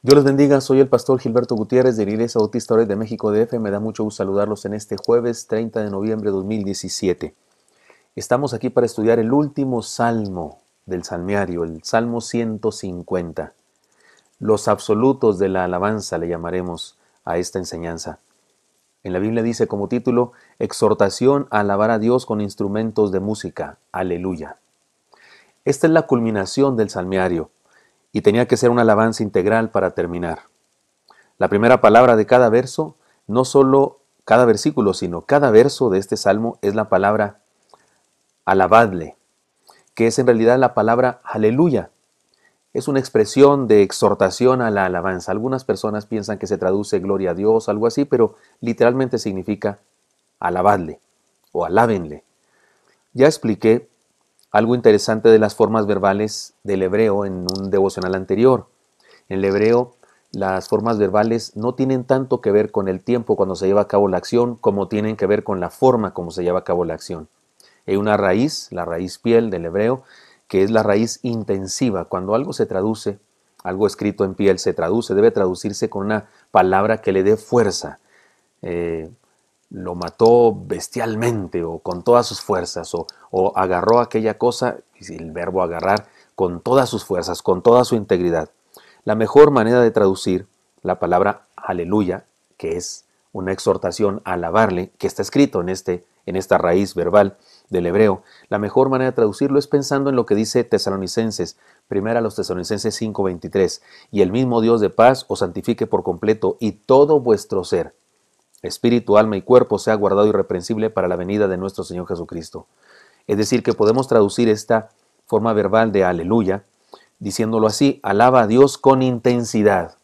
Dios los bendiga, soy el pastor Gilberto Gutiérrez de la Iglesia Bautista Oret de México DF. Me da mucho gusto saludarlos en este jueves 30 de noviembre de 2017. Estamos aquí para estudiar el último salmo del salmiario, el Salmo 150. Los absolutos de la alabanza le llamaremos a esta enseñanza. En la Biblia dice como título, exhortación a alabar a Dios con instrumentos de música. Aleluya. Esta es la culminación del salmiario. Y tenía que ser una alabanza integral para terminar. La primera palabra de cada verso, no solo cada versículo, sino cada verso de este salmo es la palabra alabadle, que es en realidad la palabra aleluya. Es una expresión de exhortación a la alabanza. Algunas personas piensan que se traduce gloria a Dios, algo así, pero literalmente significa alabadle o alábenle. Ya expliqué algo interesante de las formas verbales del hebreo en un devocional anterior. En el hebreo, las formas verbales no tienen tanto que ver con el tiempo cuando se lleva a cabo la acción, como tienen que ver con la forma como se lleva a cabo la acción. Hay una raíz, la raíz piel del hebreo, que es la raíz intensiva. Cuando algo se traduce, algo escrito en piel se traduce, debe traducirse con una palabra que le dé fuerza. Lo mató bestialmente o con todas sus fuerzas o agarró aquella cosa, el verbo agarrar, con todas sus fuerzas, con toda su integridad. La mejor manera de traducir la palabra aleluya, que es una exhortación a alabarle, que está escrito en esta raíz verbal del hebreo, la mejor manera de traducirlo es pensando en lo que dice Tesalonicenses, primera a los Tesalonicenses 5:23, y el mismo Dios de paz os santifique por completo y todo vuestro ser, espíritu, alma y cuerpo sea guardado irreprensible para la venida de nuestro Señor Jesucristo. Es decir, que podemos traducir esta forma verbal de aleluya diciéndolo así, alaba a Dios con intensidad,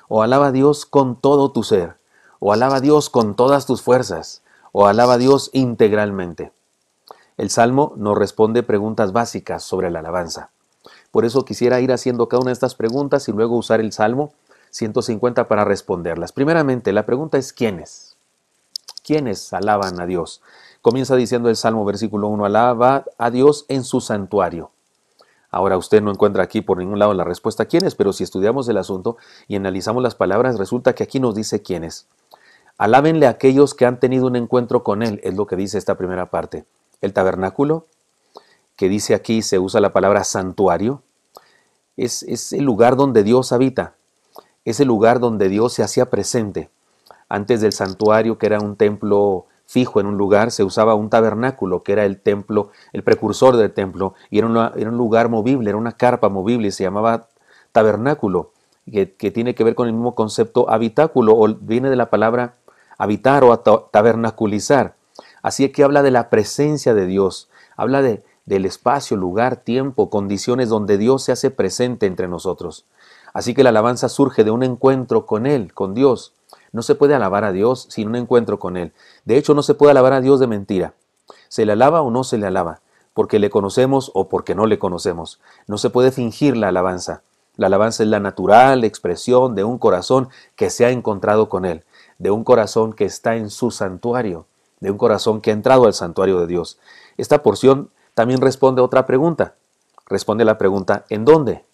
o alaba a Dios con todo tu ser, o alaba a Dios con todas tus fuerzas, o alaba a Dios integralmente. El Salmo nos responde preguntas básicas sobre la alabanza. Por eso quisiera ir haciendo cada una de estas preguntas y luego usar el Salmo 150 para responderlas. Primeramente, la pregunta es ¿quiénes? ¿Quiénes alaban a Dios? Comienza diciendo el Salmo versículo 1, alaba a Dios en su santuario. Ahora usted no encuentra aquí por ningún lado la respuesta quiénes, pero si estudiamos el asunto y analizamos las palabras, resulta que aquí nos dice quiénes. Alábenle a aquellos que han tenido un encuentro con Él, es lo que dice esta primera parte. El tabernáculo, que dice aquí, se usa la palabra santuario, es el lugar donde Dios habita, es el lugar donde Dios se hacía presente. Antes del santuario, que era un templo fijo en un lugar, se usaba un tabernáculo, que era el templo, el precursor del templo, y era un lugar movible, era una carpa movible, y se llamaba tabernáculo, que tiene que ver con el mismo concepto habitáculo, o viene de la palabra habitar o tabernaculizar. Así es que habla de la presencia de Dios, habla del espacio, lugar, tiempo, condiciones donde Dios se hace presente entre nosotros. Así que la alabanza surge de un encuentro con Él, con Dios. No se puede alabar a Dios sin un encuentro con Él. De hecho, no se puede alabar a Dios de mentira. ¿Se le alaba o no se le alaba? Porque le conocemos o porque no le conocemos. No se puede fingir la alabanza. La alabanza es la natural expresión de un corazón que se ha encontrado con Él, de un corazón que está en su santuario, de un corazón que ha entrado al santuario de Dios. Esta porción también responde a otra pregunta. Responde a la pregunta, ¿en dónde?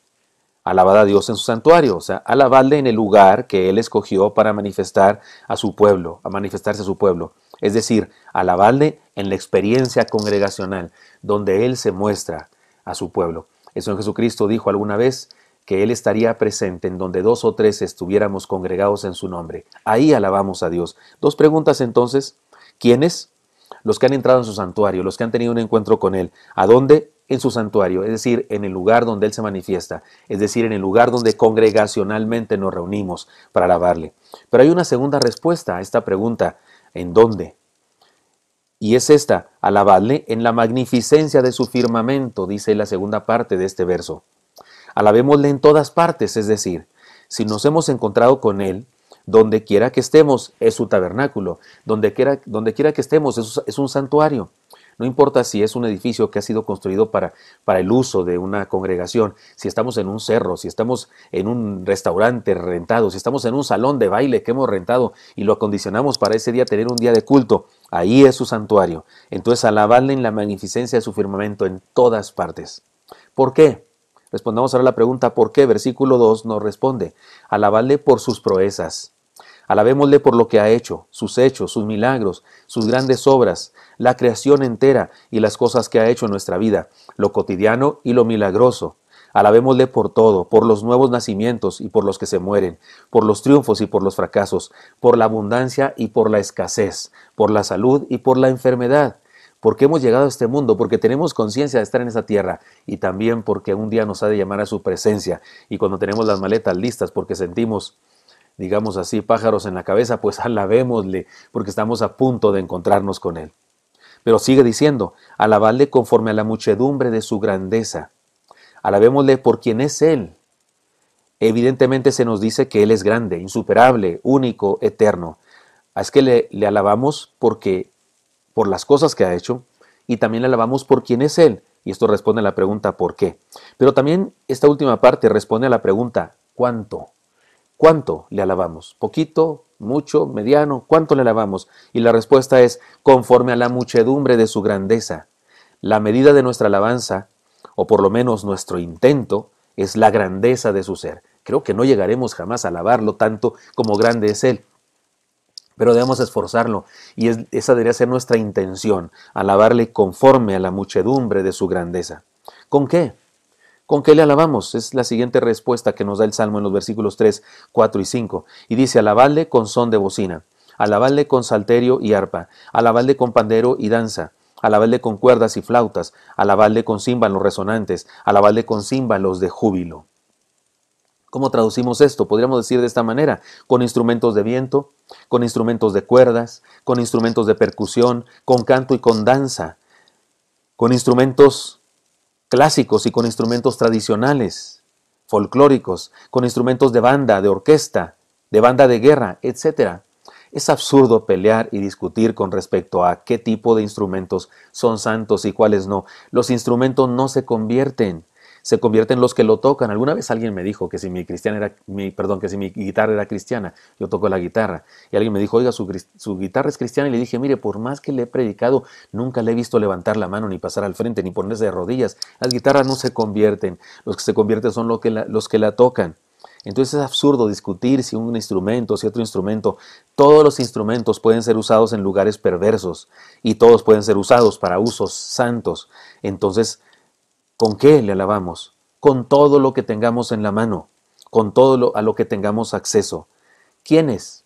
Alabad a Dios en su santuario, o sea, alabadle en el lugar que Él escogió para manifestar a su pueblo, a manifestarse a su pueblo. Es decir, alabadle en la experiencia congregacional, donde Él se muestra a su pueblo. El Señor Jesucristo dijo alguna vez que Él estaría presente en donde 2 o 3 estuviéramos congregados en su nombre. Ahí alabamos a Dios. Dos preguntas entonces, ¿quiénes? Los que han entrado en su santuario, los que han tenido un encuentro con Él. ¿A dónde? En su santuario, es decir, en el lugar donde Él se manifiesta, es decir, en el lugar donde congregacionalmente nos reunimos para alabarle. Pero hay una segunda respuesta a esta pregunta, ¿en dónde? Y es esta, alabadle en la magnificencia de su firmamento, dice la segunda parte de este verso. Alabémosle en todas partes, es decir, si nos hemos encontrado con Él, donde quiera que estemos es su tabernáculo, donde quiera que estemos es un santuario. No importa si es un edificio que ha sido construido para el uso de una congregación, si estamos en un cerro, si estamos en un restaurante rentado, si estamos en un salón de baile que hemos rentado y lo acondicionamos para ese día tener un día de culto, ahí es su santuario. Entonces alabadle en la magnificencia de su firmamento en todas partes. ¿Por qué? Respondamos ahora la pregunta ¿por qué? Versículo 2 nos responde, alabadle por sus proezas. Alabémosle por lo que ha hecho, sus milagros, sus grandes obras, la creación entera y las cosas que ha hecho en nuestra vida, lo cotidiano y lo milagroso. Alabémosle por todo, por los nuevos nacimientos y por los que se mueren, por los triunfos y por los fracasos, por la abundancia y por la escasez, por la salud y por la enfermedad. Porque hemos llegado a este mundo, porque tenemos conciencia de estar en esta tierra y también porque un día nos ha de llamar a su presencia. Y cuando tenemos las maletas listas porque sentimos, digamos así, pájaros en la cabeza, pues alabémosle, porque estamos a punto de encontrarnos con Él. Pero sigue diciendo, alabadle conforme a la muchedumbre de su grandeza. Alabémosle por quien es Él. Evidentemente se nos dice que Él es grande, insuperable, único, eterno. Es que le alabamos por las cosas que ha hecho y también le alabamos por quien es Él. Y esto responde a la pregunta ¿por qué? Pero también esta última parte responde a la pregunta ¿cuánto? ¿Cuánto le alabamos? ¿Poquito? ¿Mucho? ¿Mediano? ¿Cuánto le alabamos? Y la respuesta es conforme a la muchedumbre de su grandeza. La medida de nuestra alabanza, o por lo menos nuestro intento, es la grandeza de su ser. Creo que no llegaremos jamás a alabarlo tanto como grande es Él, pero debemos esforzarlo y esa debería ser nuestra intención, alabarle conforme a la muchedumbre de su grandeza. ¿Con qué? ¿Con qué le alabamos? Es la siguiente respuesta que nos da el Salmo en los versículos 3, 4 y 5. Y dice, alabadle con son de bocina, alabadle con salterio y arpa, alabadle con pandero y danza, alabadle con cuerdas y flautas, alabadle con címbalos resonantes, alabadle con címbalos de júbilo. ¿Cómo traducimos esto? Podríamos decir de esta manera, con instrumentos de viento, con instrumentos de cuerdas, con instrumentos de percusión, con canto y con danza, con instrumentos clásicos y con instrumentos tradicionales, folclóricos, con instrumentos de banda, de orquesta, de banda de guerra, etc. Es absurdo pelear y discutir con respecto a qué tipo de instrumentos son santos y cuáles no. Los instrumentos no se convierten los que lo tocan. Alguna vez alguien me dijo que si mi guitarra era cristiana, yo toco la guitarra. Y alguien me dijo, oiga, su guitarra es cristiana. Y le dije, mire, por más que le he predicado, nunca le he visto levantar la mano, ni pasar al frente, ni ponerse de rodillas. Las guitarras no se convierten. Los que se convierten son los que la tocan. Entonces es absurdo discutir si un instrumento, si otro instrumento. Todos los instrumentos pueden ser usados en lugares perversos y todos pueden ser usados para usos santos. Entonces, ¿con qué le alabamos? Con todo lo que tengamos en la mano, con todo a lo que tengamos acceso. ¿Quiénes?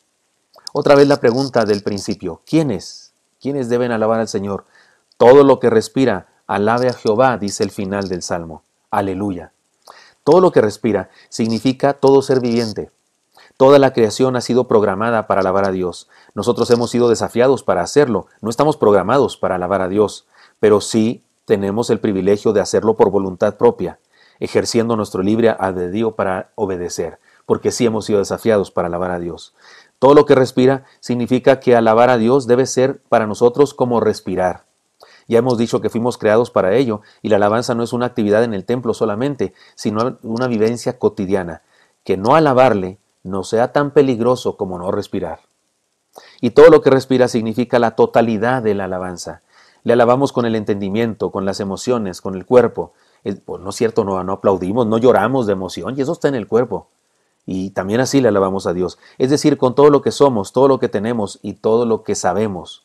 Otra vez la pregunta del principio. ¿Quiénes? ¿Quiénes deben alabar al Señor? Todo lo que respira, alabe a Jehová, dice el final del Salmo. Aleluya. Todo lo que respira significa todo ser viviente. Toda la creación ha sido programada para alabar a Dios. Nosotros hemos sido desafiados para hacerlo. No estamos programados para alabar a Dios, pero sí tenemos el privilegio de hacerlo por voluntad propia, ejerciendo nuestro libre albedrío para obedecer, porque sí hemos sido desafiados para alabar a Dios. Todo lo que respira significa que alabar a Dios debe ser para nosotros como respirar. Ya hemos dicho que fuimos creados para ello, y la alabanza no es una actividad en el templo solamente, sino una vivencia cotidiana. Que no alabarle no sea tan peligroso como no respirar. Y todo lo que respira significa la totalidad de la alabanza. Le alabamos con el entendimiento, con las emociones, con el cuerpo. Pues no es cierto, no aplaudimos, no lloramos de emoción, y eso está en el cuerpo. Y también así le alabamos a Dios. Es decir, con todo lo que somos, todo lo que tenemos y todo lo que sabemos.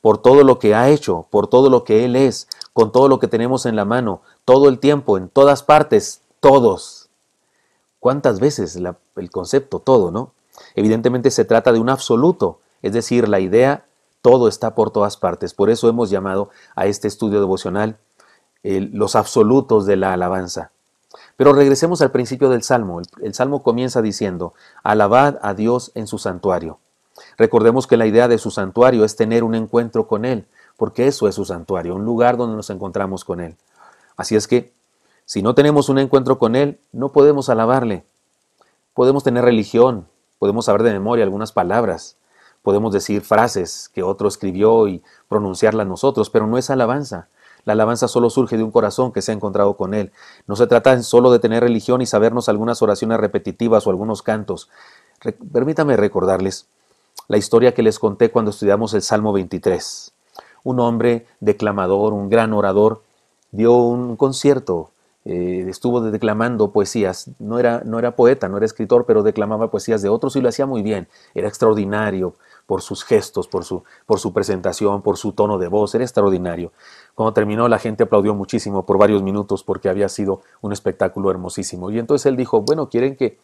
Por todo lo que ha hecho, por todo lo que Él es, con todo lo que tenemos en la mano, todo el tiempo, en todas partes, todos. ¿Cuántas veces el concepto todo, no? Evidentemente se trata de un absoluto, es decir, la idea, todo está por todas partes. Por eso hemos llamado a este estudio devocional los absolutos de la alabanza. Pero regresemos al principio del Salmo. El Salmo comienza diciendo, alabad a Dios en su santuario. Recordemos que la idea de su santuario es tener un encuentro con Él, porque eso es su santuario, un lugar donde nos encontramos con Él. Así es que, si no tenemos un encuentro con Él, no podemos alabarle. Podemos tener religión, podemos saber de memoria algunas palabras, podemos decir frases que otro escribió y pronunciarlas nosotros, pero no es alabanza. La alabanza solo surge de un corazón que se ha encontrado con Él. No se trata solo de tener religión y sabernos algunas oraciones repetitivas o algunos cantos. Permítame recordarles la historia que les conté cuando estudiamos el Salmo 23. Un hombre declamador, un gran orador, dio un concierto estuvo declamando poesías, no era poeta, no era escritor, pero declamaba poesías de otros y lo hacía muy bien, era extraordinario por sus gestos, por su presentación, por su tono de voz, era extraordinario. Cuando terminó la gente aplaudió muchísimo por varios minutos porque había sido un espectáculo hermosísimo. Y entonces él dijo, bueno, ¿quieren que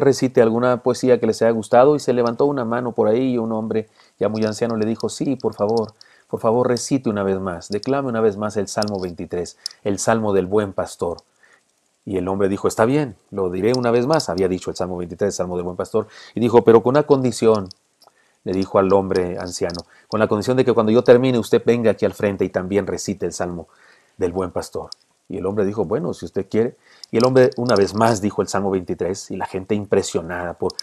recite alguna poesía que les haya gustado? Y se levantó una mano por ahí y un hombre ya muy anciano le dijo, sí, por favor recite una vez más, declame una vez más el Salmo 23, el Salmo del Buen Pastor. Y el hombre dijo, está bien, lo diré una vez más, había dicho el Salmo 23, el Salmo del Buen Pastor, y dijo, pero con una condición, le dijo al hombre anciano, con la condición de que cuando yo termine usted venga aquí al frente y también recite el Salmo del Buen Pastor. Y el hombre dijo, bueno, si usted quiere. Y el hombre una vez más dijo el Salmo 23 y la gente impresionada por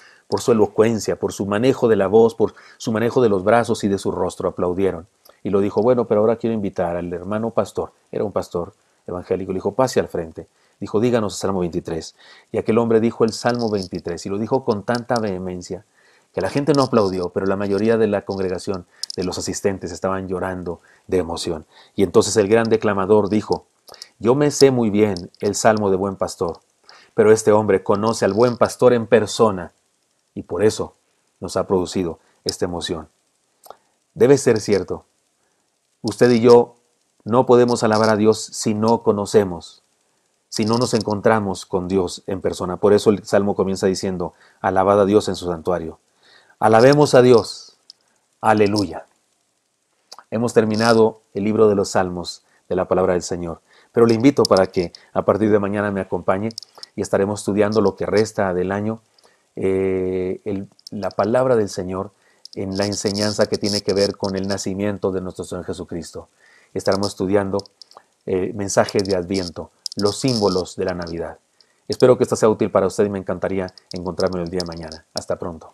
su elocuencia, por su manejo de la voz, por su manejo de los brazos y de su rostro, aplaudieron. Y lo dijo, bueno, pero ahora quiero invitar al hermano pastor, era un pastor evangélico, le dijo, pase al frente. Dijo, díganos el Salmo 23. Y aquel hombre dijo el Salmo 23 y lo dijo con tanta vehemencia que la gente no aplaudió, pero la mayoría de la congregación, de los asistentes, estaban llorando de emoción. Y entonces el gran declamador dijo, yo me sé muy bien el Salmo de Buen Pastor, pero este hombre conoce al Buen Pastor en persona y por eso nos ha producido esta emoción. Debe ser cierto, usted y yo no podemos alabar a Dios si no conocemos, si no nos encontramos con Dios en persona. Por eso el Salmo comienza diciendo, alabad a Dios en su santuario. Alabemos a Dios. Aleluya. Hemos terminado el libro de los Salmos de la palabra del Señor, pero le invito para que a partir de mañana me acompañe y estaremos estudiando lo que resta del año, la palabra del Señor en la enseñanza que tiene que ver con el nacimiento de nuestro Señor Jesucristo. Estaremos estudiando mensajes de Adviento, los símbolos de la Navidad. Espero que esto sea útil para usted y me encantaría encontrarme el día de mañana. Hasta pronto.